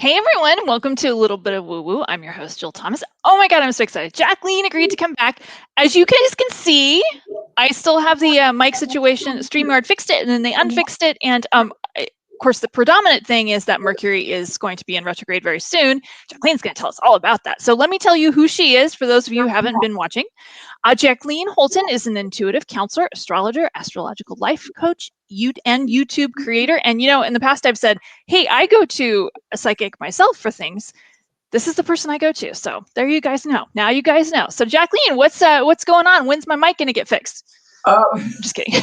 Hey everyone, welcome to a little bit of woo woo. I'm your host, Jill Thomas. Oh my God, I'm so excited. Jackleen agreed to come back. As you guys can see, I still have the mic situation. StreamYard fixed it and then they unfixed it. And of course, the predominant thing is that Mercury is going to be in retrograde very soon. Jackleen's going to tell us all about that. So let me tell you who she is for those of you who haven't been watching. Jackleen Holton is an intuitive counselor, astrologer, astrological life coach, and YouTube creator. And in the past I've said, hey, I go to a psychic myself for things. This is the person I go to. So there you guys know. Now you guys know. So Jackleen, what's going on? When's my mic going to get fixed? Just kidding.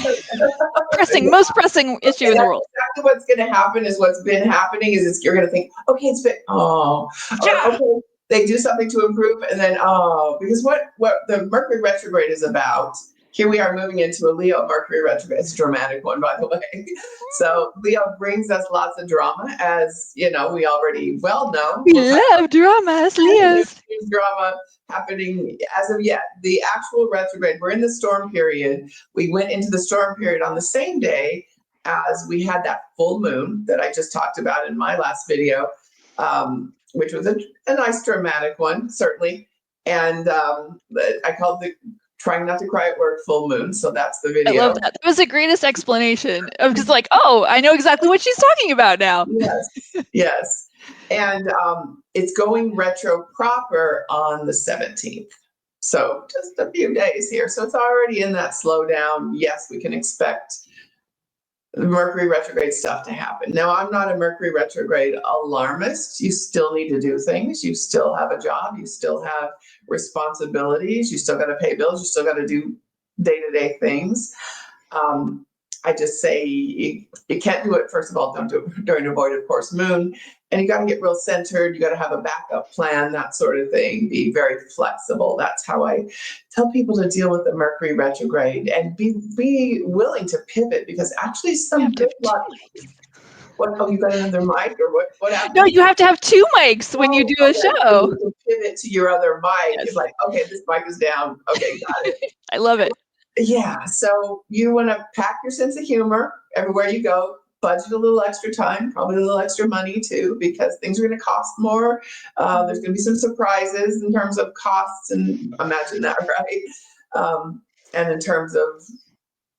Most pressing issue in the world. Exactly what's going to happen is what's been happening is you're going to think, okay, it's been, okay, they do something to improve, and then because what the Mercury retrograde is about. Here we are moving into a Leo Mercury retrograde. It's a dramatic one, by the way. So Leo brings us lots of drama, as we already well know. We love drama as Leos. Drama happening as of yet. The actual retrograde, we're in the storm period. We went into the storm period on the same day as we had that full moon that I just talked about in my last video, which was a nice dramatic one, certainly. And I called the Trying Not to Cry at Work full moon. So that's the video. I love that. That was the greatest explanation of just like, oh, I know exactly what she's talking about now. Yes. And it's going retro proper on the 17th. So just a few days here. So it's already in that slowdown. Yes, we can expect the Mercury retrograde stuff to happen. Now, I'm not a Mercury retrograde alarmist. You still need to do things. You still have a job. You still have responsibilities. You still got to pay bills. You still got to do day-to-day things. I just say you can't do it. First of all, don't do it during a void, of course, moon. And you got to get real centered. You got to have a backup plan, that sort of thing. Be very flexible. That's how I tell people to deal with the Mercury retrograde, and be willing to pivot, because actually some good luck. What? Oh, you got another mic, or what? What happened? No, you have to have two mics when you do a show. So you pivot to your other mic. Yes. It's like, okay, this mic is down. Okay, got it. I love it. Yeah, so you want to pack your sense of humor everywhere you go, budget a little extra time, probably a little extra money too, because things are going to cost more. There's going to be some surprises in terms of costs, and imagine that, right? And in terms of,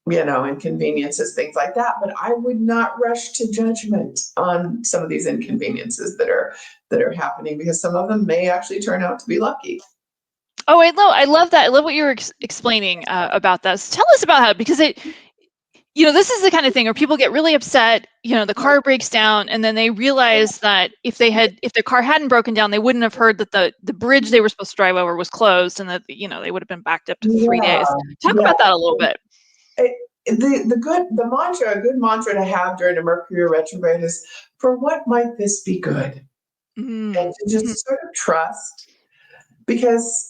inconveniences, things like that. But I would not rush to judgment on some of these inconveniences that are happening, because some of them may actually turn out to be lucky. Oh, I love that. I love what you were explaining about that. So tell us about how, because this is the kind of thing where people get really upset. The car breaks down, and then they realize that if the car hadn't broken down, they wouldn't have heard that the bridge they were supposed to drive over was closed, and that they would have been backed up to 3 days. Talk about that a little bit. A good mantra to have during a Mercury retrograde is, for what might this be good? And to just sort of trust, because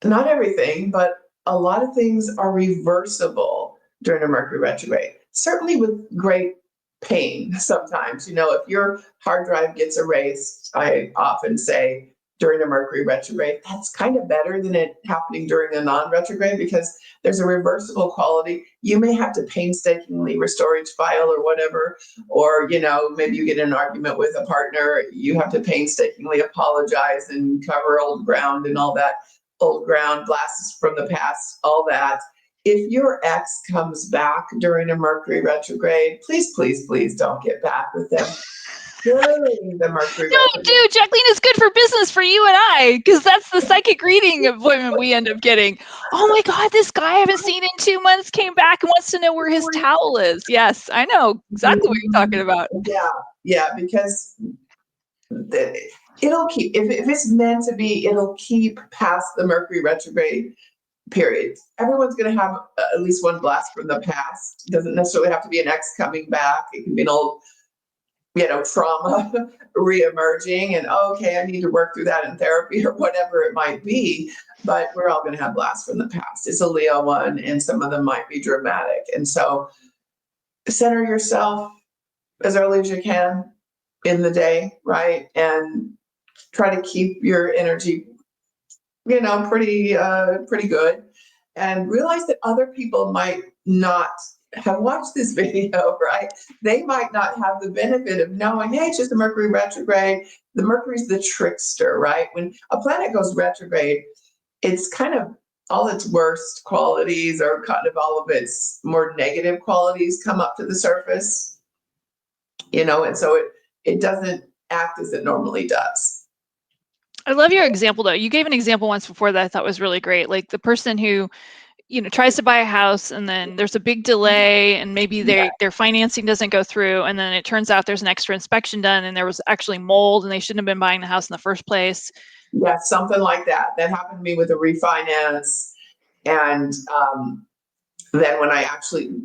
not everything, but a lot of things are reversible during a Mercury retrograde, certainly with great pain sometimes. If your hard drive gets erased, I often say during a Mercury retrograde, that's kind of better than it happening during a non-retrograde, because there's a reversible quality. You may have to painstakingly restore each file or whatever, or, maybe you get in an argument with a partner, you have to painstakingly apologize and cover old ground and all that. Old ground, blasts from the past, all that. If your ex comes back during a Mercury retrograde, please, please, please don't get back with them during the Mercury retrograde. Dude, Jackleen is good for business for you and I, because that's the psychic reading appointment we end up getting. Oh my God, this guy I haven't seen in 2 months came back and wants to know where his towel is. Yes, I know exactly what you're talking about. Yeah, because it'll keep, if it's meant to be, it'll keep past the Mercury retrograde period. Everyone's going to have at least one blast from the past. It doesn't necessarily have to be an ex coming back. It can be an old, trauma reemerging, and okay, I need to work through that in therapy or whatever it might be. But we're all going to have blasts from the past. It's a Leo one, and some of them might be dramatic. And so center yourself as early as you can in the day, right? And try to keep your energy, pretty good, and realize that other people might not have watched this video, right? They might not have the benefit of knowing, hey, it's just a Mercury retrograde. The Mercury's the trickster, right? When a planet goes retrograde, it's kind of all its worst qualities or kind of all of its more negative qualities come up to the surface, and so it doesn't act as it normally does. I love your example though. You gave an example once before that I thought was really great. Like the person who, tries to buy a house and then there's a big delay and maybe their financing doesn't go through. And then it turns out there's an extra inspection done and there was actually mold and they shouldn't have been buying the house in the first place. Yeah, something like that. That happened to me with a refinance. And then when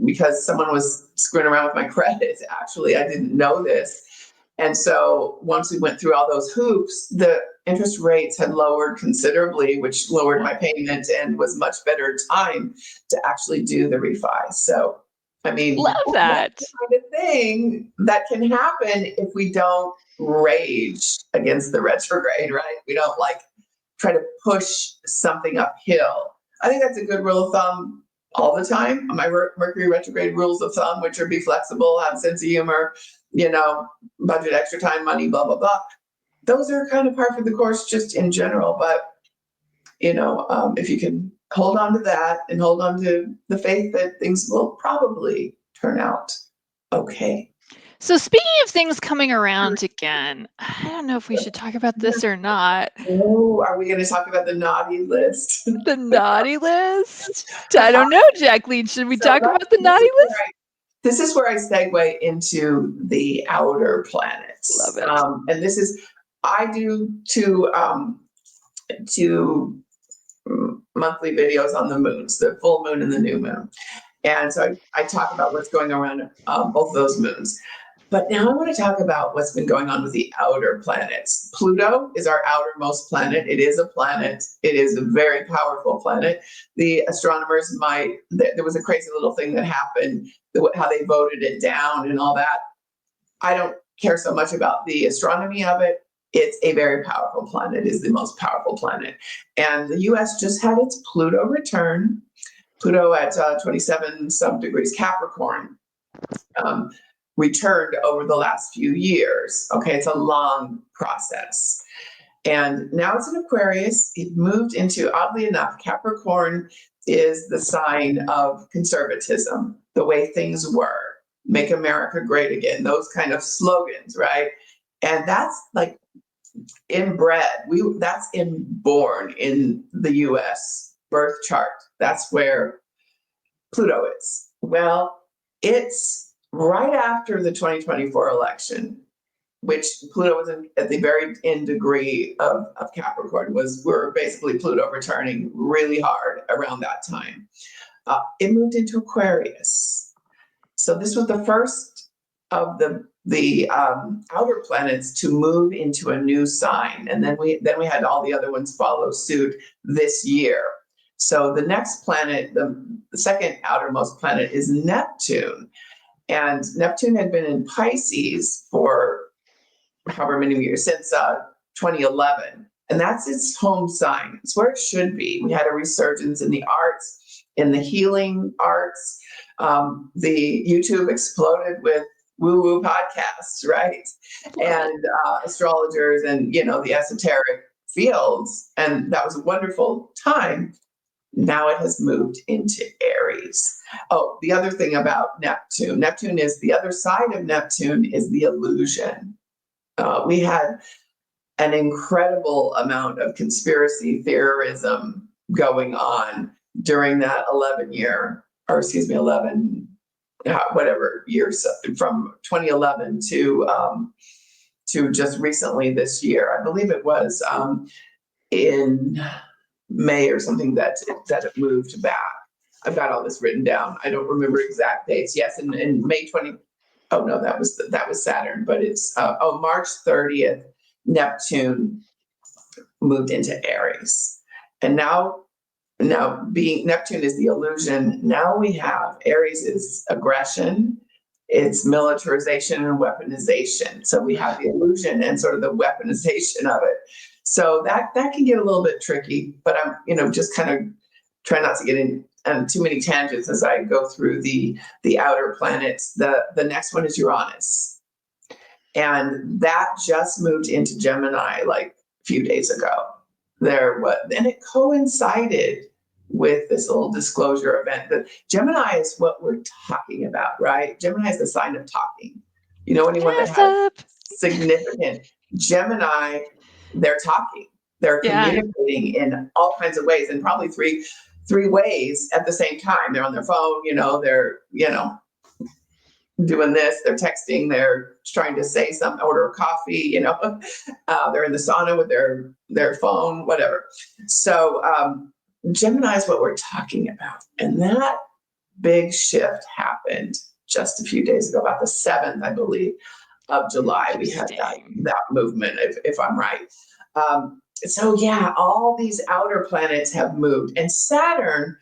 because someone was screwing around with my credit, actually, I didn't know this. And so once we went through all those hoops, the interest rates had lowered considerably, which lowered my payment and was much better time to actually do the refi. So, I mean, love that. That's the kind of thing that can happen if we don't rage against the retrograde, right? We don't try to push something uphill. I think that's a good rule of thumb all the time. My Mercury retrograde rules of thumb, which are be flexible, have a sense of humor, budget extra time, money, blah, blah, blah. Those are kind of par for the course just in general. But, if you can hold on to that and hold on to the faith that things will probably turn out okay. So speaking of things coming around again, I don't know if we should talk about this or not. Oh, are we going to talk about the naughty list? The naughty list? I don't know, Jackleen. Should we talk about the naughty list? This is where I segue into the outer planets. Love it. And I do two monthly videos on the moons, the full moon and the new moon. And so I talk about what's going around both of those moons. But now I want to talk about what's been going on with the outer planets. Pluto is our outermost planet. It is a planet. It is a very powerful planet. The astronomers there was a crazy little thing that happened, how they voted it down and all that. I don't care so much about the astronomy of it. It's a very powerful planet. It is the most powerful planet. And the US just had its Pluto return. Pluto at 27 some degrees Capricorn. Returned over the last few years. Okay, it's a long process. And now it's in Aquarius. It moved into, oddly enough, Capricorn is the sign of conservatism, the way things were, make America great again, those kind of slogans, right? And that's inbred. That's inborn in the US birth chart. That's where Pluto is. Well, it's right after the 2024 election, which Pluto was at the very end degree of Capricorn, we're basically Pluto returning really hard around that time. It moved into Aquarius. So this was the first of the outer planets to move into a new sign. And then we had all the other ones follow suit this year. So the next planet, the second outermost planet, is Neptune. And Neptune had been in Pisces for however many years, since 2011. And that's its home sign. It's where it should be. We had a resurgence in the arts, in the healing arts. The YouTube exploded with woo-woo podcasts, right? And astrologers and, the esoteric fields. And that was a wonderful time. Now it has moved into Aries. Oh, the other thing about Neptune is the other side of Neptune is the illusion. We had an incredible amount of conspiracy theorism going on during that 11 whatever years from 2011 to just recently this year. I believe it was in May or something that it moved back. I've got all this written down. I don't remember exact dates. Yes, in May 20. Oh no, that was Saturn. But it's March 30th. Neptune moved into Aries, and now being Neptune is the illusion. Now we have Aries is aggression. It's militarization and weaponization. So we have the illusion and sort of the weaponization of it. So that can get a little bit tricky, but I'm, just kind of try not to get too many tangents as I go through the outer planets. The next one is Uranus, and that just moved into Gemini like a few days ago. And it coincided with this little disclosure event. That Gemini is what we're talking about, right? Gemini is the sign of talking. You know, anyone that has significant Gemini, they're talking, they're communicating in all kinds of ways, and probably three ways at the same time. They're on their phone, they're, doing this, they're texting, they're trying to say something, order a coffee, they're in the sauna with their phone, whatever. So Gemini is what we're talking about. And that big shift happened just a few days ago, about the 7th, I believe, of July. We had that movement, if I'm right. So yeah, all these outer planets have moved, and Saturn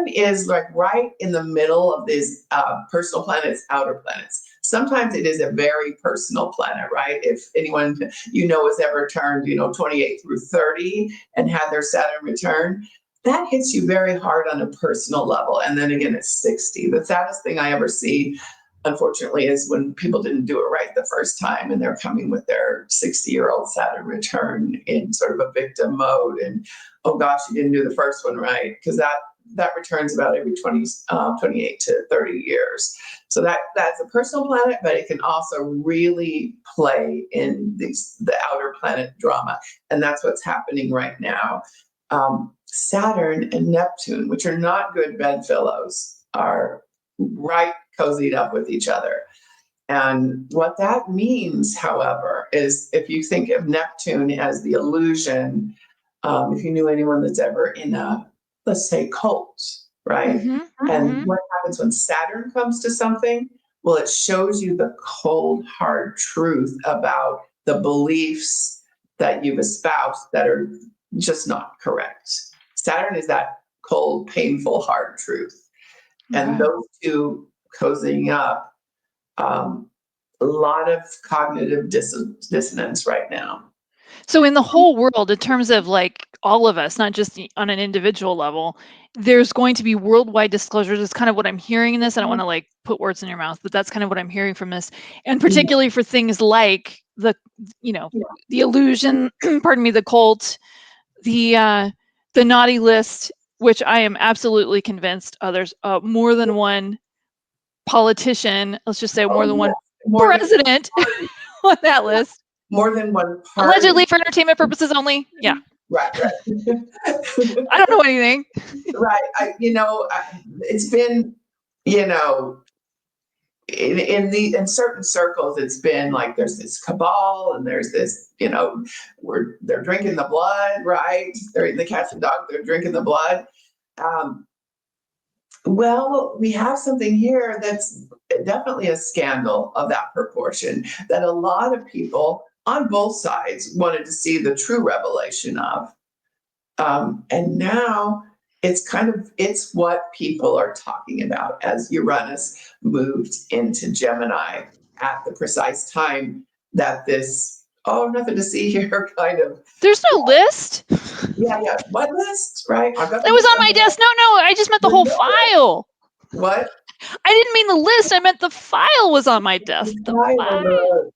is like right in the middle of these personal planets, outer planets. Sometimes it is a very personal planet, right? If anyone has ever turned 28 through 30 and had their Saturn return, that hits you very hard on a personal level. And then again at 60. The saddest thing I ever see, unfortunately, is when people didn't do it right the first time and they're coming with their 60-year-old Saturn return in sort of a victim mode. And, oh gosh, you didn't do the first one right, because that returns about every 28 to 30 years. So that's a personal planet, but it can also really play in the outer planet drama. And that's what's happening right now. Saturn and Neptune, which are not good bedfellows, are right cozied up with each other. And what that means, however, is if you think of Neptune as the illusion, if you knew anyone that's ever in let's say, cult, right? And what happens when Saturn comes to something? Well, it shows you the cold, hard truth about the beliefs that you've espoused that are just not correct. Saturn is that cold, painful, hard truth. And those two cozying up, a lot of cognitive dissonance right now. So in the whole world, in terms of like all of us, not just on an individual level, there's going to be worldwide disclosures. That's kind of what I'm hearing in this. I don't want to like put words in your mouth, but that's kind of what I'm hearing from this. And particularly for things like the illusion, pardon me, the cult, the naughty list, which I am absolutely convinced there's more than one politician, let's just say more than one president on that list. More than one party. Allegedly for entertainment purposes only. Yeah. Right. I don't know anything. Right. It's been, in certain circles, it's been like there's this cabal and there's this, they're drinking the blood, right? They're eating the cats and dogs, they're drinking the blood. Well, we have something here that's definitely a scandal of that proportion that a lot of people on both sides wanted to see the true revelation of. And now it's what people are talking about as Uranus moved into Gemini at the precise time that this, nothing to see here kind of. There's no list. Yeah. What list? Right? It was on my desk. No, I just meant the whole file. What? I didn't mean the list. I meant the file was on my desk. The file.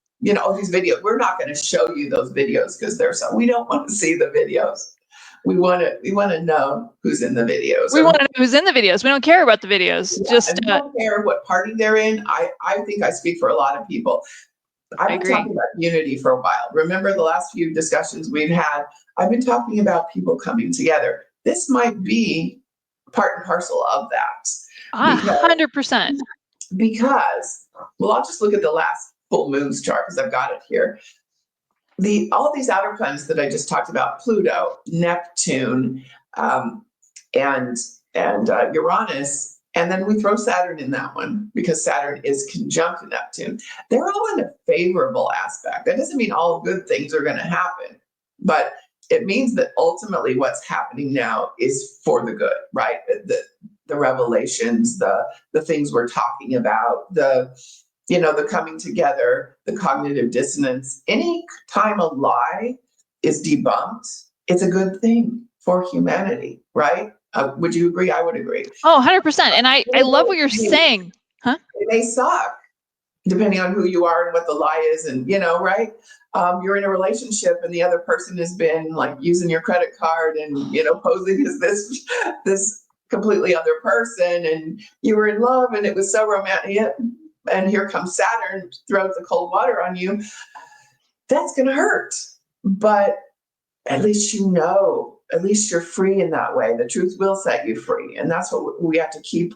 These videos. We're not going to show you those videos because we don't want to see the videos. We want to know who's in the videos. We want to know who's in the videos. We don't care about the videos. We don't care what party they're in. I think I speak for a lot of people. I've been talking about unity for a while. Remember the last few discussions we've had? I've been talking about people coming together. This might be part and parcel of that. 100%. Because, I'll just look at the last full moon's chart because I've got it here. All these outer planets that I just talked about, Pluto, Neptune, and Uranus, and then we throw Saturn in that one because Saturn is conjunct Neptune. They're all in a favorable aspect. That doesn't mean all good things are going to happen, but it means that ultimately what's happening now is for the good, right? The revelations, the things we're talking about, the coming together, the cognitive dissonance. Any time a lie is debunked, it's a good thing for humanity, right? Would you agree? I would agree. Oh, 100%. And I love what you're saying. Huh? It may suck, depending on who you are and what the lie is, and right. You're in a relationship and the other person has been like using your credit card and posing as this completely other person, and you were in love and it was so romantic, and here comes Saturn, throws the cold water on you. That's going to hurt, but at least at least you're free in that way. The truth will set you free, and that's what we have to keep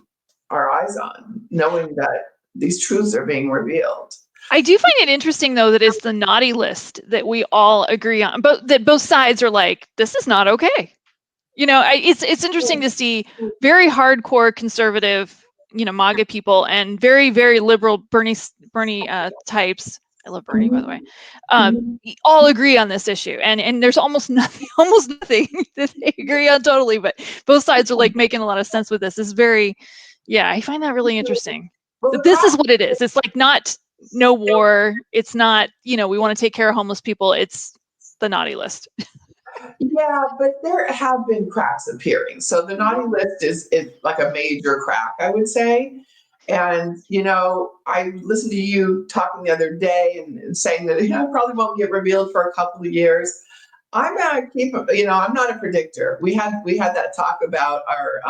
our eyes on, knowing that these truths are being revealed. I do find it interesting, though, that it's the naughty list that we all agree on, but that both sides are like, this is not okay. It's interesting to see very hardcore conservative, MAGA people and very, very liberal Bernie types. I love Bernie, by the way. All agree on this issue, and there's almost nothing that they agree on totally. But both sides are like making a lot of sense with this. It's very, I find that really interesting. This is what it is. It's like no war. It's not, we want to take care of homeless people. It's the naughty list. Yeah, but there have been cracks appearing. So the naughty list is like a major crack, I would say. And, I listened to you talking the other day and saying that it probably won't get revealed for a couple of years. I'm going to keep, I'm not a predictor. We had that talk about our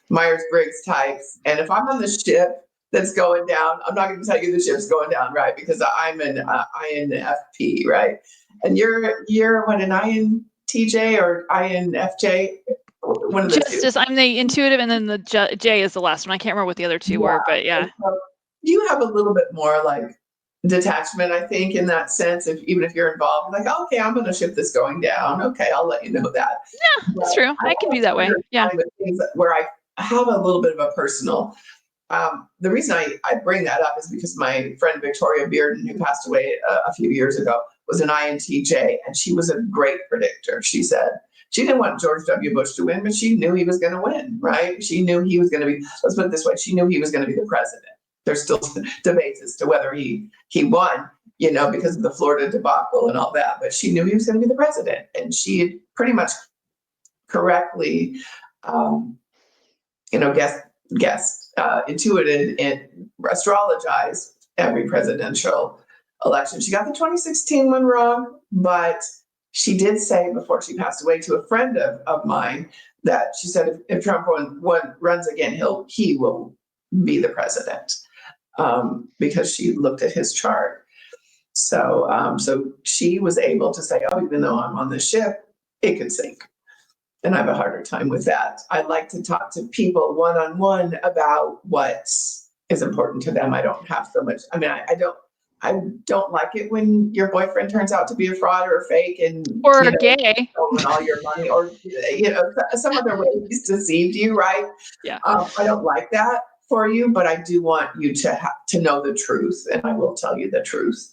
Myers-Briggs types. And if I'm on the ship that's going down, I'm not going to tell you the ship's going down, right? Because I'm an INFP, right? And you're what, an INTJ or INFJ? One of the Justice. I'm the intuitive, and then the J is the last one. I can't remember what the other two were, but yeah. So you have a little bit more like detachment, I think, in that sense. Even if you're involved, like, okay, I'm going to ship this going down. Okay, I'll let you know that. Yeah, that's true. I can be that way. Yeah. Things where I have a little bit of a personal. The reason I bring that up is because my friend Victoria Bearden, who passed away a few years ago, was an INTJ, and she was a great predictor. She said she didn't want George W. Bush to win, but she knew he was going to win, right? She knew he was going to be, let's put it this way, she knew he was going to be the president. There's still debates as to whether he won, because of the Florida debacle and all that, but she knew he was going to be the president. And she had pretty much correctly, intuited and astrologized every presidential election. She got the 2016 one wrong, but she did say before she passed away to a friend of mine that she said if Trump runs again, he will be the president, because she looked at his chart. So she was able to say, oh, even though I'm on the ship, it could sink. And I have a harder time with that. I like to talk to people one-on-one about what is important to them. I don't have so much. I mean, I don't like it when your boyfriend turns out to be a fraud or a fake or gay, stolen all your money, or some other way he's deceived you, right? Yeah. I don't like that for you, but I do want you to know the truth, and I will tell you the truth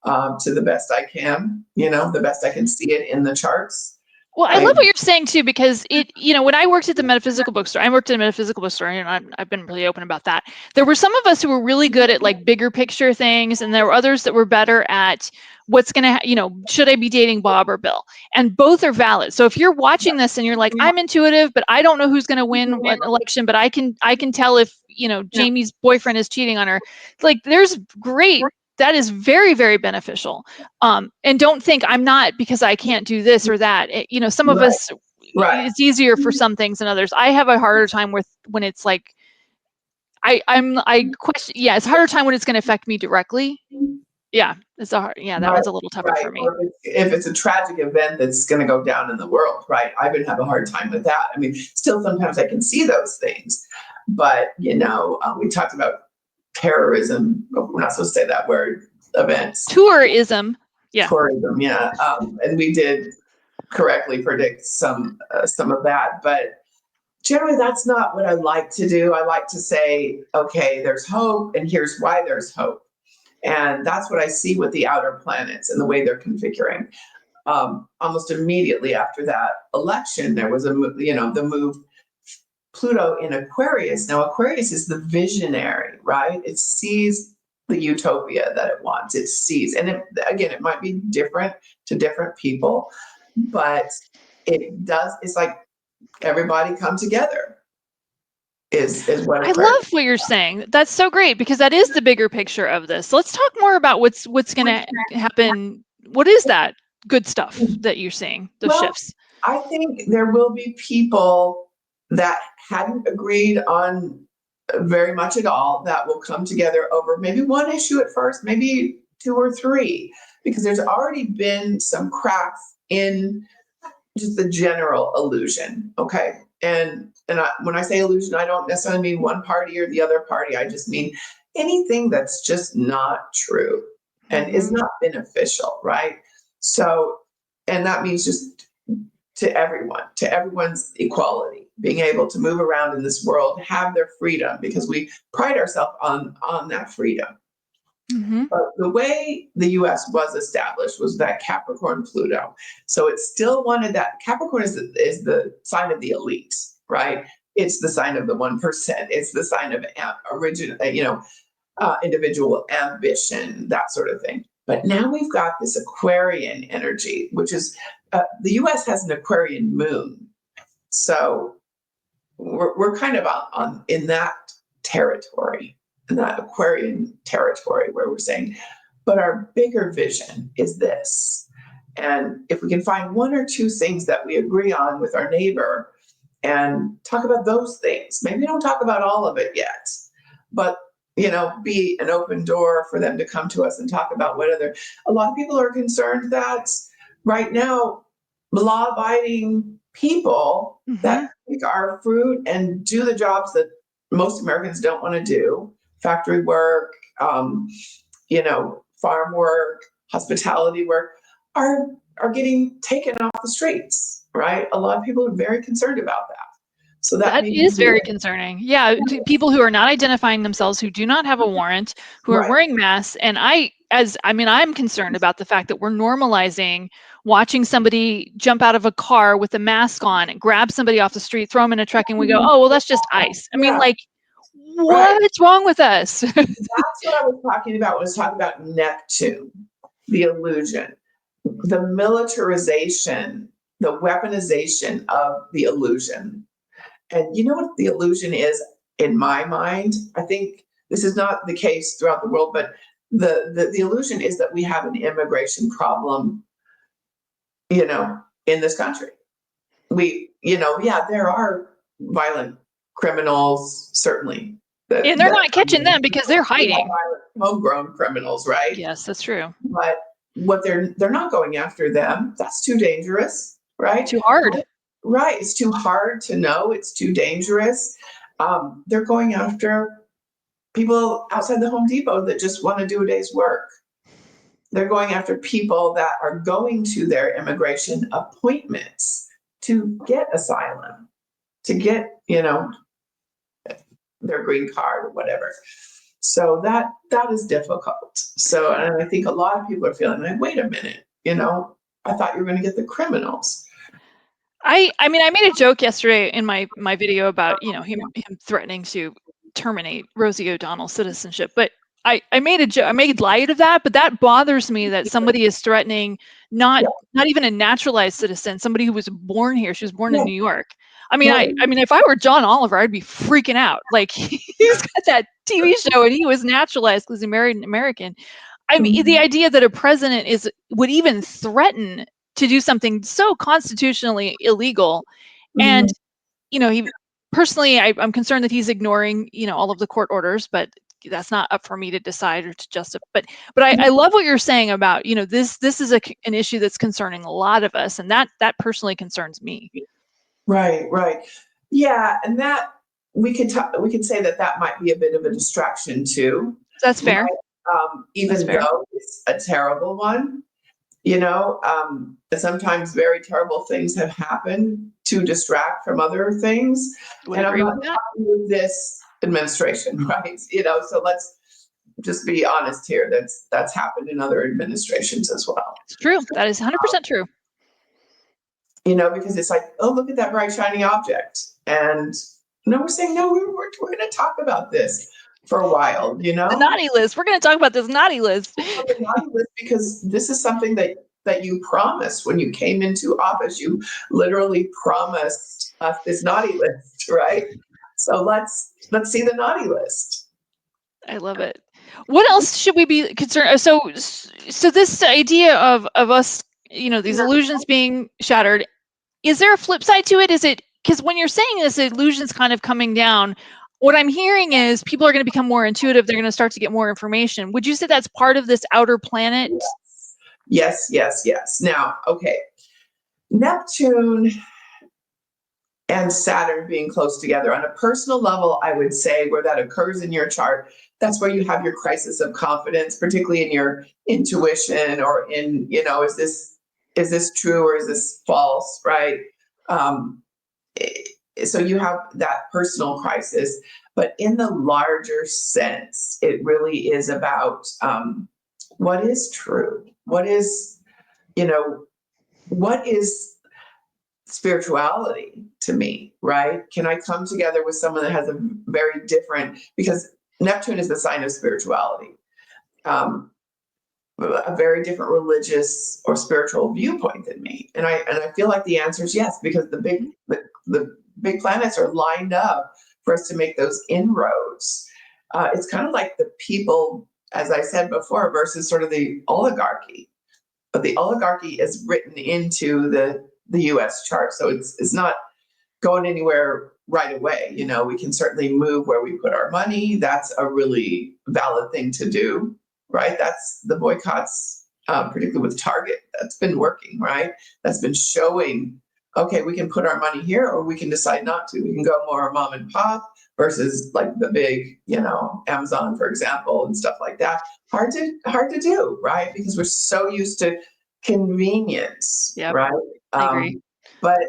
to the best I can. The best I can see it in the charts. Well, I love what you're saying too, because when I worked at the metaphysical bookstore, and I've been really open about that. There were some of us who were really good at like bigger picture things, and there were others that were better at what's going to, should I be dating Bob or Bill? And both are valid. So if you're watching this and you're like, I'm intuitive, but I don't know who's going to win an election, but I can tell if, Jamie's boyfriend is cheating on her. Like, there's great. That is very, very beneficial. And don't think I'm not because I can't do this or that. Some of us, it's easier for some things than others. I have a harder time when it's like, I question. Yeah, it's a harder time when it's going to affect me directly. Yeah, it's that one's a little tougher for me. Or if it's a tragic event that's going to go down in the world, right? I've been having a hard time with that. I mean, still sometimes I can see those things, but we talked about terrorism. We're not supposed to say that word. Events. Tourism. Yeah. Tourism. Yeah. And we did correctly predict some of that, but generally that's not what I like to do. I like to say, okay, there's hope, and here's why there's hope. And that's what I see with the outer planets and the way they're configuring. Almost immediately after that election, there was the move Pluto in Aquarius. Now, Aquarius is the visionary, right? It sees the utopia that it wants. It sees, and it might be different to different people, but it does. It's like everybody come together is what I a prayer. love what you're saying. That's so great because that is the bigger picture of this. So let's talk more about what's going to happen. What is that good stuff that you're seeing, those Well, shifts? I think there will be people that hadn't agreed on very much at all that will come together over maybe one issue at first, maybe two or three, because there's already been some cracks in just the general illusion. Okay. When I say illusion, I don't necessarily mean one party or the other party. I just mean anything that's just not true and is not beneficial, right? So, and that means just to everyone, to everyone's equality, being able to move around in this world, have their freedom, because we pride ourselves on that freedom. But the way the US was established was that Capricorn Pluto. So it still wanted that. Capricorn is the sign of the elite, right? It's the sign of the 1%. It's the sign of individual ambition, that sort of thing. But now we've got this Aquarian energy, which is the US has an Aquarian moon. So we're kind of on in that territory, in that Aquarian territory where we're saying, but our bigger vision is this. And if we can find one or two things that we agree on with our neighbor and talk about those things, maybe don't talk about all of it yet, but be an open door for them to come to us and talk about a lot of people are concerned that right now, law-abiding people that take our fruit and do the jobs that most Americans don't want to do, factory work, farm work, hospitality work, are getting taken off the streets, right? A lot of people are very concerned about that. So That is very concerning. Yeah, people who are not identifying themselves, who do not have a warrant, who are wearing masks. And I'm concerned about the fact that we're normalizing watching somebody jump out of a car with a mask on and grab somebody off the street, throw them in a truck, and we go, oh, well, that's just ICE. I mean, like, what's wrong with us? That's what I was talking about when I was talking about Neptune, the illusion, the militarization, the weaponization of the illusion. And you know what the illusion is in my mind? I think this is not the case throughout the world, but the illusion is that we have an immigration problem, in this country. There are violent criminals, certainly. And they're not catching them because they're hiding. Homegrown criminals, right? Yes, that's true. But what they're not going after them. That's too dangerous, right? Too hard. Right. It's too hard to know. It's too dangerous. They're going after people outside the Home Depot that just want to do a day's work. They're going after people that are going to their immigration appointments to get asylum, to get, their green card or whatever. So that is difficult. So, and I think a lot of people are feeling like, wait a minute, I thought you were going to get the criminals. I made a joke yesterday in my video about, him threatening to terminate Rosie O'Donnell's citizenship, but I made a joke, I made light of that, but that bothers me that somebody is threatening not even a naturalized citizen, somebody who was born here. She was born in New York. I mean, if I were John Oliver, I'd be freaking out. Like, he's got that TV show and he was naturalized because he married an American. I mean, the idea that a president would even threaten to do something so constitutionally illegal, and he personally, I'm concerned that he's ignoring all of the court orders, but that's not up for me to decide or to justify. But I love what you're saying about this is an issue that's concerning a lot of us, and that personally concerns me. Right. Yeah, and that we could say that might be a bit of a distraction too. That's fair. Even though it's a terrible one, sometimes very terrible things have happened to distract from other things. And I'm not talking with this administration, right? So let's just be honest here. That's happened in other administrations as well. It's true. That is 100% true. Because it's like, oh, look at that bright shiny object. And we're saying, no, we're going to talk about this for a while, The naughty list. We're going to talk about this naughty list. The naughty list, because this is something that that you promised when you came into office. You literally promised us this naughty list, right? So let's see the naughty list. I love it. What else should we be concerned? So this idea of us, these illusions being shattered, is there a flip side to it? Is it, because when you're saying this, illusion's kind of coming down, what I'm hearing is people are going to become more intuitive. They're going to start to get more information. Would you say that's part of this outer planet? Yes, yes, yes. Now, okay, Neptune and Saturn being close together on a personal level, I would say where that occurs in your chart, that's where you have your crisis of confidence, particularly in your intuition or in, is this true or is this false, right? Um, so you have that personal crisis, but in the larger sense, it really is about what is true, what is, what is spirituality to me, right? Can I come together with someone that has a very different, because Neptune is the sign of spirituality, a very different religious or spiritual viewpoint than me? And I feel like the answer is yes, because the big planets are lined up for us to make those inroads. It's kind of like the people, as I said before, versus sort of the oligarchy. But the oligarchy is written into the U.S. chart, so it's not going anywhere right away. We can certainly move where we put our money. That's a really valid thing to do, right? That's the boycotts, particularly with Target. That's been working, right? That's been showing, okay, we can put our money here, or we can decide not to. We can go more mom and pop versus like the big, Amazon, for example, and stuff like that. Hard to do, right? Because we're so used to convenience, Yep, right? I agree. But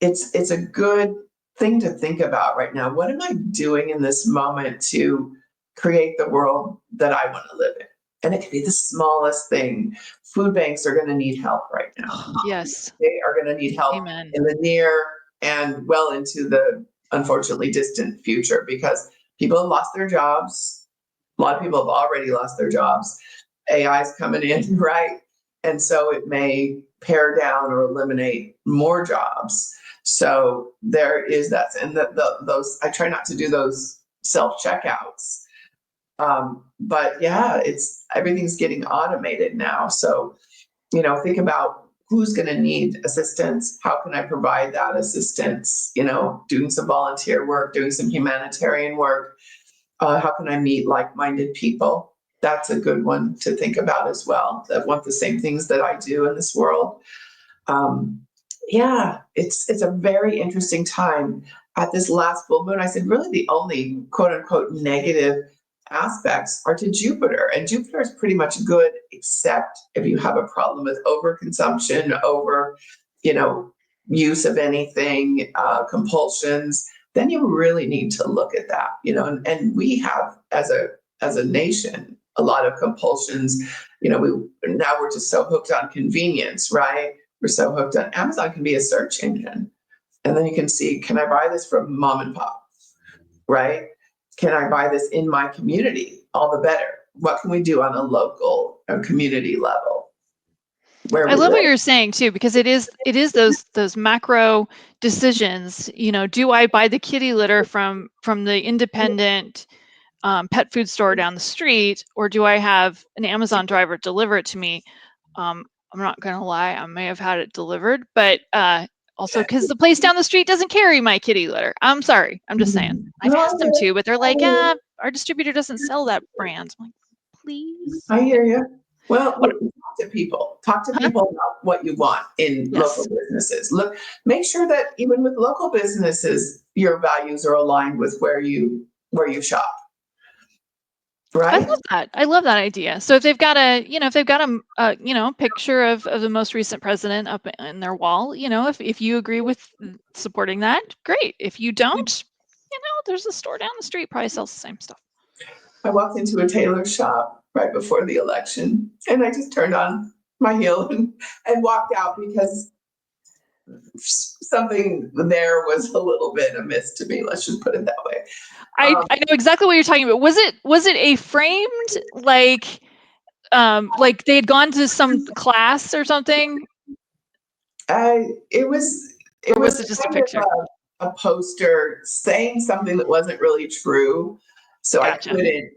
it's a good thing to think about right now. What am I doing in this moment to create the world that I want to live in? And it can be the smallest thing. Food banks are going to need help right now. Yes. They are going to need help Amen. in the near and well into the unfortunately distant future, because people have lost their jobs. A lot of people have already lost their jobs. AI is coming in, right? And so it may pare down or eliminate more jobs. So there is that, and those, I try not to do those self checkouts. But yeah, everything's getting automated now. So think about who's going to need assistance. How can I provide that assistance? Doing some volunteer work, doing some humanitarian work. How can I meet like-minded people? That's a good one to think about as well, that want the same things that I do in this world. Yeah, it's a very interesting time. At this last full moon, I said really the only quote unquote negative aspects are to Jupiter. And Jupiter is pretty much good, except if you have a problem with overconsumption, use of anything, compulsions, then you really need to look at that, and we have as a nation a lot of compulsions. Now we're just so hooked on convenience, right? We're so hooked on Amazon. Can be a search engine, and then you can see, can I buy this from mom and pop, right? Can I buy this in my community? All the better. What can we do on a local or community level where I we love what live? you're saying too, because it is those macro decisions. Do I buy the kitty litter from the independent pet food store down the street, or do I have an Amazon driver deliver it to me? I'm not gonna lie, I may have had it delivered, but also because the place down the street doesn't carry my kitty litter. I'm sorry, I'm just saying. I've No, asked them to, but they're like, our distributor doesn't sell that brand. I'm like, please. I hear you. Well, What? talk to people. Talk to Huh? people about what you want in local Yes. businesses. Look, make sure that even with local businesses, your values are aligned with where you shop, I right? love that. I love that idea. So if they've got a picture of the most recent president up in their wall, if you agree with supporting that, great. If you don't, there's a store down the street probably sells the same stuff. I walked into a tailor shop right before the election, and I just turned on my heel and walked out because something there was a little bit amiss to me. Let's just put it that way. I know exactly what you're talking about. Was it a framed, like Like they had gone to some class or something? It was Or was it just a kind picture? of a poster saying something that wasn't really true, so I Gotcha. couldn't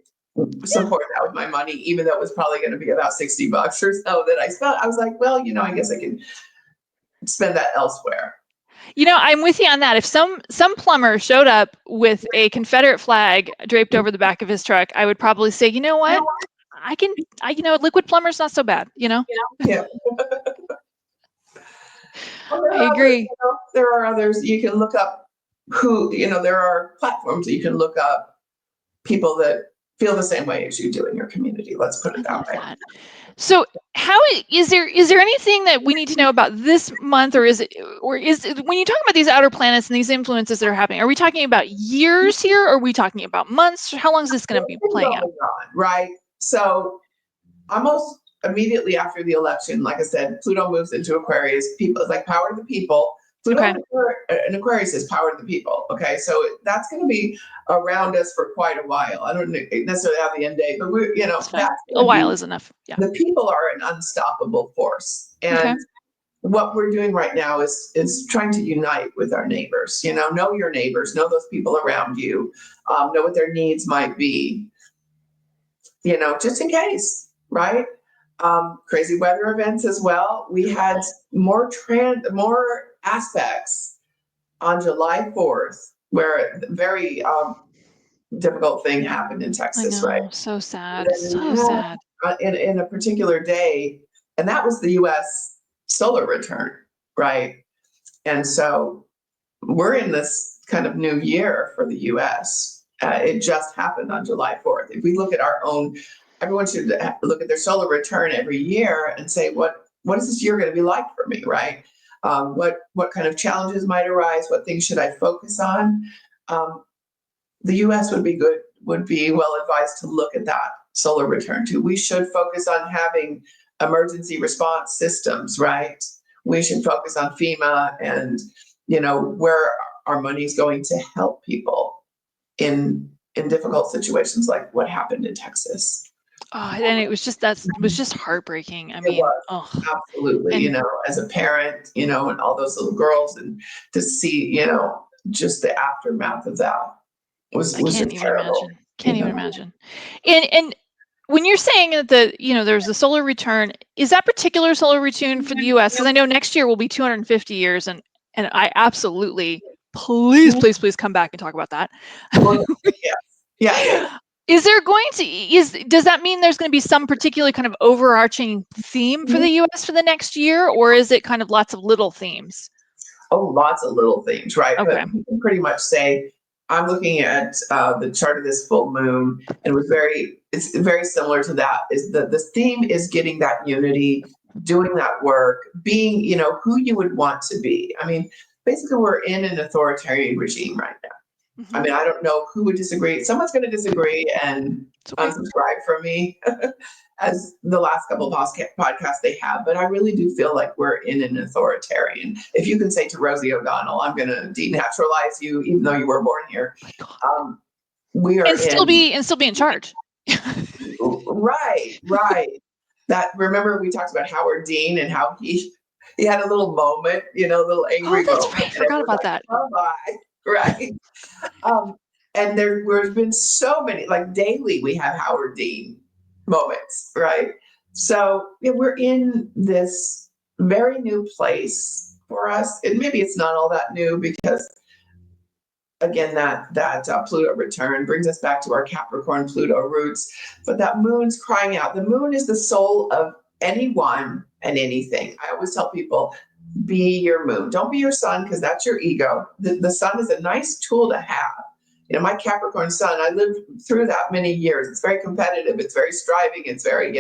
support that with my money, even though it was probably going to be about $60 or so that I spent. I was like, well, I guess I can spend that elsewhere. I'm with you on that. If some plumber showed up with a Confederate flag draped over the back of his truck, I would probably say, you know what? Liquid plumber's not so bad, Yeah. Well, I agree. there are others. You can look up there are platforms that you can look up people that feel the same way as you do in your community. Let's put it I that love way. that. So is there anything that we need to know about this month, or is when you talk about these outer planets and these influences that are happening, are we talking about years here, or are we talking about months? How long is this going to be playing out? Right. So almost immediately after the election, like I said, Pluto moves into Aquarius. People, it's like power to the people. Pluto in Aquarius is power to the people. Okay, so that's going to be around us for quite a while. I don't necessarily have the end date, but that's going A to be. while is enough. Yeah. The people are an unstoppable force, and what we're doing right now is trying to unite with our neighbors. Know your neighbors, know those people around you, know what their needs might be. Just in case, right? Crazy weather events as well. We had more aspects on July 4th, where a very difficult thing happened in I Texas, right? know. So sad. And then So we had, sad. in a particular day, and that was the U.S. solar return, right? And so we're in this kind of new year for the U.S. It just happened on July 4th. If we look at our own, everyone should look at their solar return every year and say, what is this year going to be like for me, right? What kind of challenges might arise? What things should I focus on? The U.S. would be well advised to look at that solar return too. We should focus on having emergency response systems, right? We should focus on FEMA and where our money is going to help people in difficult situations like what happened in Texas. Oh, and it was just heartbreaking. I It mean, was oh, absolutely, and as a parent, and all those little girls, and to see, just the aftermath of that was I can't just even terrible. imagine. Can't even imagine. And when you're saying that there's a solar return, is that particular solar return for the U.S.? Because I know next year will be 250 years, and I absolutely, please come back and talk about that. Well, yeah. Does that mean there's going to be some particular kind of overarching theme for the U.S. for the next year, or is it kind of lots of little themes? Oh, lots of little things, right? Okay. But you can pretty much say, I'm looking at the chart of this full moon, and it's very similar to that. Is the theme is getting that unity, doing that work, being, who you would want to be. I mean, basically, we're in an authoritarian regime right now. Mm-hmm. I mean, I don't know who would disagree. Someone's going to disagree and unsubscribe from me, as the last couple of podcasts they have. But I really do feel like we're in an authoritarian. If you can say to Rosie O'Donnell, I'm going to denaturalize you, even though you were born here. We are and still be in charge. Right. That, remember we talked about Howard Dean and how he had a little moment, little angry That's moment. right. I forgot about that. Bye-bye. Right. And there's been so many, like daily, we have Howard Dean moments, right? So we're in this very new place for us, and maybe it's not all that new because, again, that Pluto return brings us back to our Capricorn Pluto roots. But that moon's crying out. The moon is the soul of anyone and anything. I always tell people, be your moon. Don't be your sun, because that's your ego. The sun is a nice tool to have. My Capricorn sun, I lived through that many years. It's very competitive. It's very striving. It's very,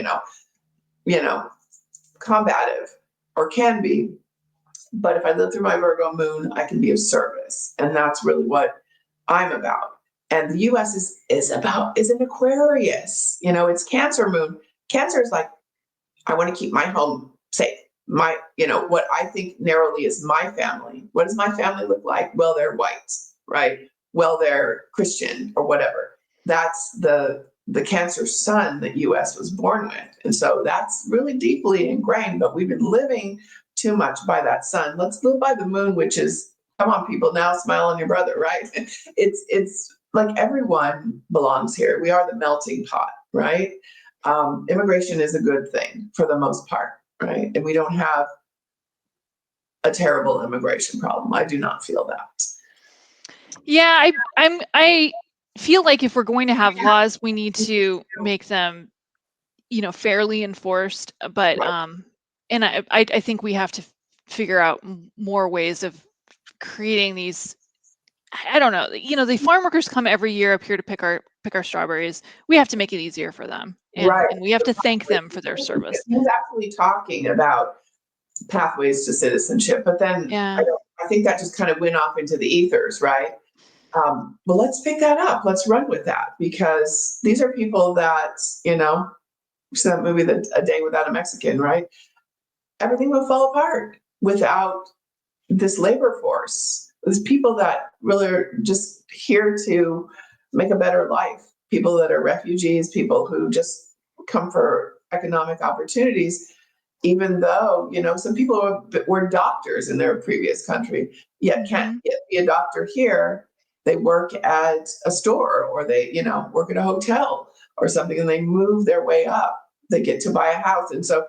combative, or can be. But if I live through my Virgo moon, I can be of service. And that's really what I'm about. And the US is an Aquarius. It's Cancer moon. Cancer is like, I want to keep my home safe. What I think narrowly is my family. What does my family look like? Well, they're white, right? Well, they're Christian or whatever. That's the the Cancer sun that US was born with. And so that's really deeply ingrained, but we've been living too much by that sun. Let's live by the moon, which is, come on, people, now smile on your brother, right? It's like everyone belongs here. We are the melting pot, right? Immigration is a good thing for the most part, right? And we don't have a terrible immigration problem. I do not feel that. Yeah, I feel like if we're going to have laws, we need to make them, fairly enforced. But Right. and I think we have to figure out more ways of creating these. I don't know. The farm workers come every year up here to pick our strawberries. We have to make it easier for them, and Right. we have to thank them for their service. He's actually talking about pathways to citizenship, but then Yeah. I think that just kind of went off into the ethers, right? Well, let's pick that up. Let's run with that, because these are people that, it's that movie, A Day Without a Mexican, right? Everything will fall apart without this labor force. There's people that really are just here to make a better life. People that are refugees, people who just come for economic opportunities, even though, some people were doctors in their previous country, yet can't Mhm. yet be a doctor here. They work at a store, or they, work at a hotel or something, and they move their way up. They get to buy a house. And so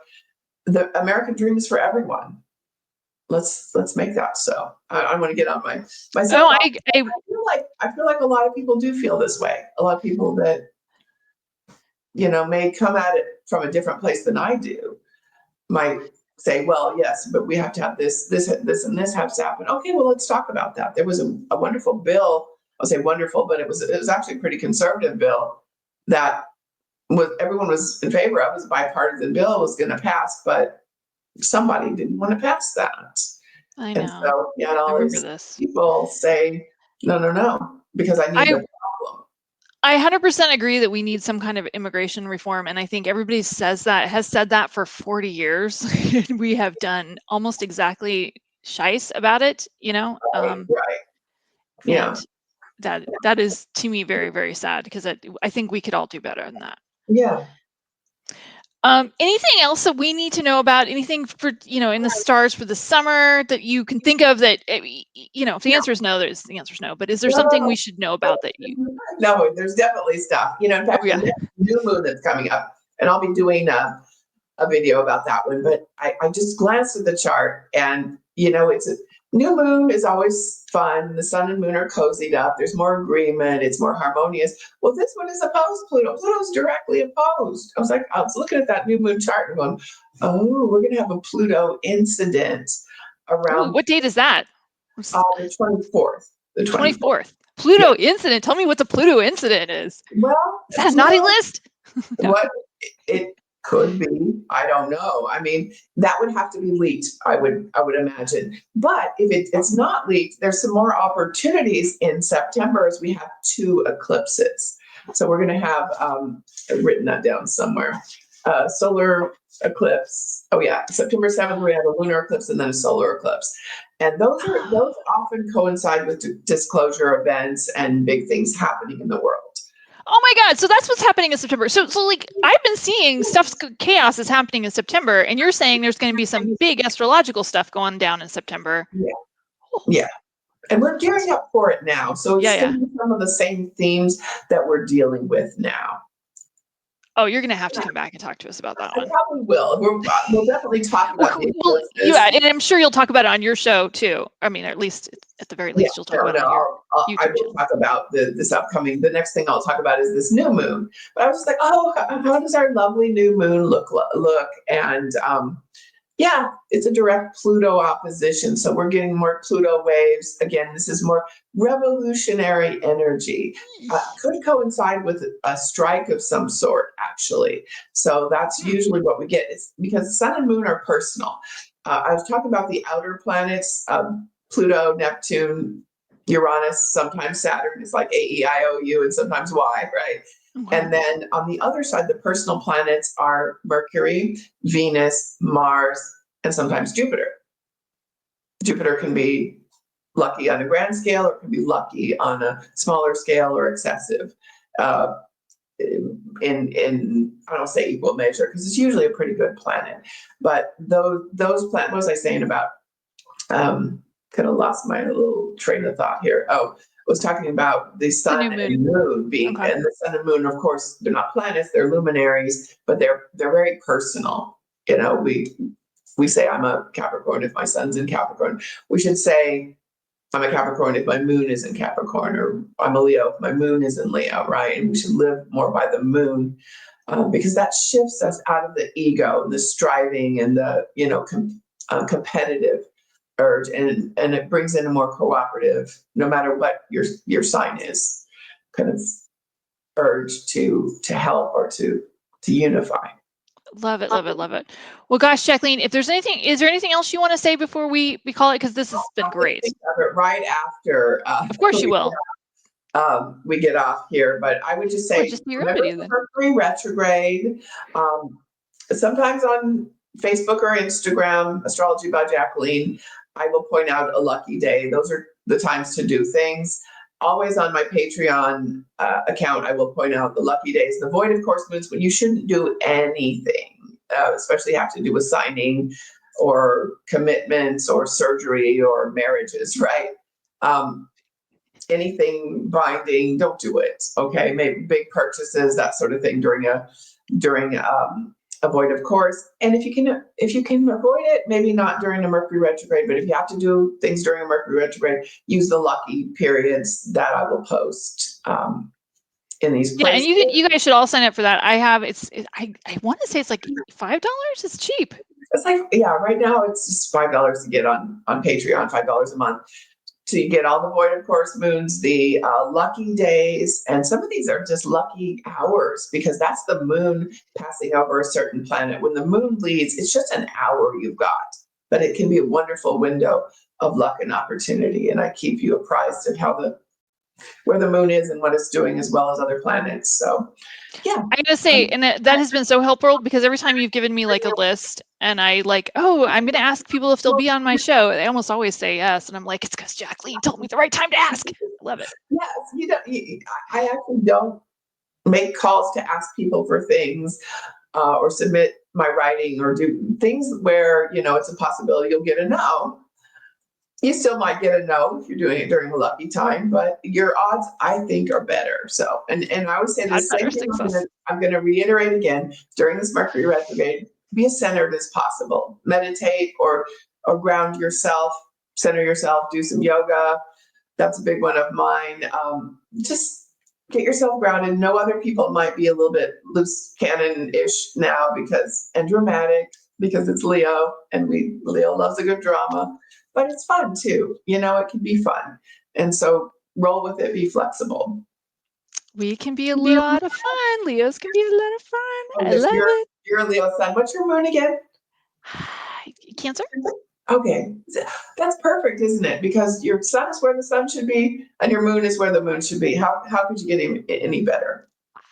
the American dream is for everyone. Let's make that so. I want to get on my Oh, soapbox. I I feel like a lot of people do feel this way. A lot of people that may come at it from a different place than I do might say, well, yes, but we have to have this, and this has to happen. Okay, well, let's talk about that. There was a wonderful bill. I'll say wonderful, but it was actually a pretty conservative bill that everyone was in favor of. It was a bipartisan bill, was going to pass, but somebody didn't want to pass that. I And know. so you had I all remember these this. people say, no, no, no, because I need I the problem. I 100% agree that we need some kind of immigration reform, and I think everybody has said that for 40 years. And we have done almost exactly shice about it, Right. Yeah. and that is, to me, very, very sad, because I think we could all do better than that. Yeah. Anything else that we need to know about? Anything for, in the stars for the summer that you can think of that, if the answer is no, the answer is no. But is there something we should know about that you? No, there's definitely stuff. In Oh fact, the yeah. next new moon that's coming up, and I'll be doing a video about that one. But I just glanced at the chart, and it's a new moon is always fun. The sun and moon are cozied up. There's more agreement. It's more harmonious. Well, this one is opposed Pluto. Pluto's directly opposed. I was looking at that new moon chart and going, oh, we're going to have a Pluto incident Ooh, around what date is that? the 24th. The 24th. 24th. Pluto incident. Tell me what the Pluto incident is. Well, Is that a naughty list? No. what it could be, I don't know. I mean, that would have to be leaked, I would imagine. But if it's not leaked, there's some more opportunities in September, as we have 2 eclipses. So we're going to have, I've written that down somewhere, solar eclipse. Oh yeah, September 7th, we have a lunar eclipse and then a solar eclipse. And those often coincide with disclosure events and big things happening in the world. Oh my God. So that's what's happening in September. So like, I've been seeing chaos is happening in September, and you're saying there's going to be some big astrological stuff going down in September. Yeah. Oh. Yeah. And we're gearing up for it now. So it's Yeah. still some of the same themes that we're dealing with now. Oh, you're going to have to come back and talk to us about that I one. probably will. We'll definitely talk about the yeah, and I'm sure you'll talk about it on your show too. I mean, at the very least, you'll talk about it on your I YouTube will channel. talk about the next thing I'll talk about is this new moon. But I was just like, oh, how does our lovely new moon look? And yeah, it's a direct Pluto opposition. So we're getting more Pluto waves. Again, this is more revolutionary energy. Could coincide with a strike of some sort, actually. So that's usually what we get. It's because sun and moon are personal. I was talking about the outer planets, Pluto, Neptune, Uranus, sometimes Saturn is like AEIOU and sometimes Y, right? Okay. And then on the other side, the personal planets are Mercury, Venus, Mars, and sometimes Jupiter. Jupiter can be lucky on a grand scale, or it can be lucky on a smaller scale or excessive. in I don't say equal measure, because it's usually a pretty good planet. But those planets, what was I saying about? Kind of lost my little train of thought here. Oh, I was talking about the sun and moon being, Okay. and the sun and moon, of course, they're not planets, they're luminaries, but they're very personal. You know, we say I'm a Capricorn if my sun's in Capricorn. We should say I'm a Capricorn if my moon is in Capricorn, or I'm a Leo if my moon is in Leo, right? And we should live more by the moon, because that shifts us out of the ego and the striving and the, competitive urge, and it brings in a more cooperative, no matter what your sign is, kind of urge to help or to unify. Love it, love it, love it. Well, gosh, Jackleen, if there's anything, is there anything else you want to say before we call it? Because this has been great. Right after, of course you will. We get off here, but I would just say, just be ready then. Mercury retrograde. Sometimes on Facebook or Instagram, Astrology by Jackleen, I will point out a lucky day. Those are the times to do things. Always on my Patreon account, I will point out the lucky days. The void of course moons when you shouldn't do anything, especially have to do with signing or commitments or surgery or marriages, right? Anything binding, don't do it. Okay, maybe big purchases, that sort of thing during a void of course. And if you can avoid it, maybe not during a Mercury retrograde, but if you have to do things during a Mercury retrograde, use the lucky periods that I will post in these places. Yeah, and you guys should all sign up for that. I want to say it's like $5. It's cheap. It's like, yeah, right now it's just $5 to get on Patreon, $5 a month. So you get all the void of course moons, the lucky days, and some of these are just lucky hours, because that's the moon passing over a certain planet. When the moon leaves, it's just an hour you've got, but it can be a wonderful window of luck and opportunity. And I keep you apprised of where the moon is and what it's doing, as well as other planets. So yeah, I gotta say, and that has been so helpful, because every time you've given me like a list and I I'm gonna ask people if they'll be on my show, they almost always say yes, and I'm like, it's because Jackleen told me the right time to ask. I love it. Yes, I actually don't make calls to ask people for things, or submit my writing, or do things where it's a possibility you'll get a no. You still might get a no if you're doing it during a lucky time, but your odds, I think, are better. So, and I always say the same thing. I'm going to reiterate again, during this Mercury retrograde, be as centered as possible. Meditate or ground yourself, center yourself, do some yoga. That's a big one of mine. Just get yourself grounded. Know other people might be a little bit loose cannon-ish now and dramatic, because it's Leo, and Leo loves a good drama. But it's fun too. It can be fun. And so roll with it, be flexible. We can be a lot of fun. Leos can be a lot of fun. I love it. You're a Leo sun. What's your moon again? Cancer. Okay. That's perfect, isn't it? Because your sun is where the sun should be, and your moon is where the moon should be. How could you get any better?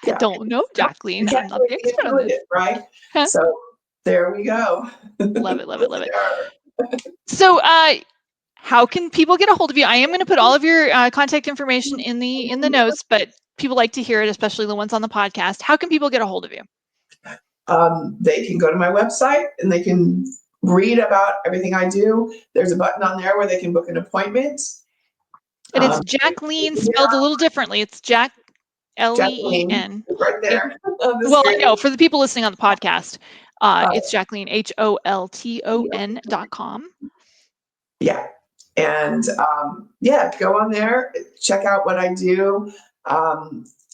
I don't know, Jackleen. I'm not the expert on this. Right? So there we go. Love it, love it, love it. So, how can people get a hold of you? I am going to put all of your contact information in the notes, but people like to hear it, especially the ones on the podcast. How can people get a hold of you? They can go to my website and they can read about everything I do. There's a button on there where they can book an appointment. And it's Jackleen spelled a little differently. It's Jackleen, right there. Well, I know for the people listening on the podcast, it's Jackleen, HOLTON.com. Yeah. And go on there, check out what I do. I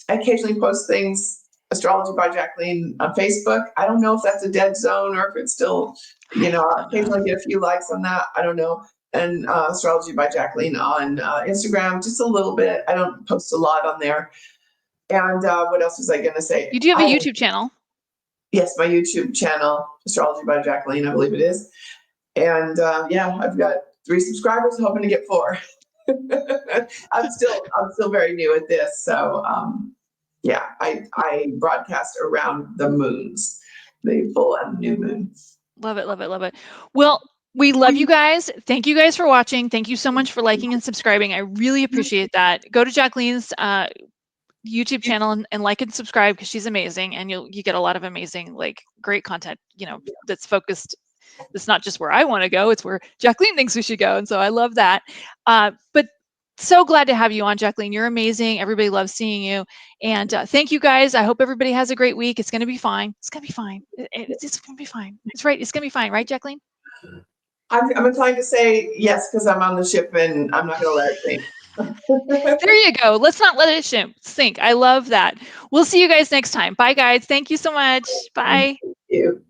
occasionally post things, Astrology by Jackleen, on Facebook. I don't know if that's a dead zone or if it's still, I occasionally get a few likes on that. I don't know. And Astrology by Jackleen on Instagram, just a little bit. I don't post a lot on there. And what else was I going to say? You do have a YouTube channel. Yes, my YouTube channel, Astrology by Jackleen, I believe it is. And I've got 3 subscribers, hoping to get 4. I'm still very new at this. So I broadcast around the moons, the full and new moon. Love it, love it, love it. Well, we love you guys. Thank you guys for watching. Thank you so much for liking and subscribing. I really appreciate that. Go to Jackleen's YouTube channel and like and subscribe, because she's amazing, and you get a lot of amazing, like, great content, that's focused. It's not just where I want to go, it's where Jackleen thinks we should go. And so I love that. But so glad to have you on, Jackleen. You're amazing. Everybody loves seeing you. And thank you guys. I hope everybody has a great week. It's going to be fine. It's going to be fine. It's going to be fine. It's right. It's going to be fine. Right, Jackleen? I'm inclined to say yes, because I'm on the ship and I'm not going to let it sink. There you go. Let's not let it sink. I love that. We'll see you guys next time. Bye, guys. Thank you so much. Bye. Thank you.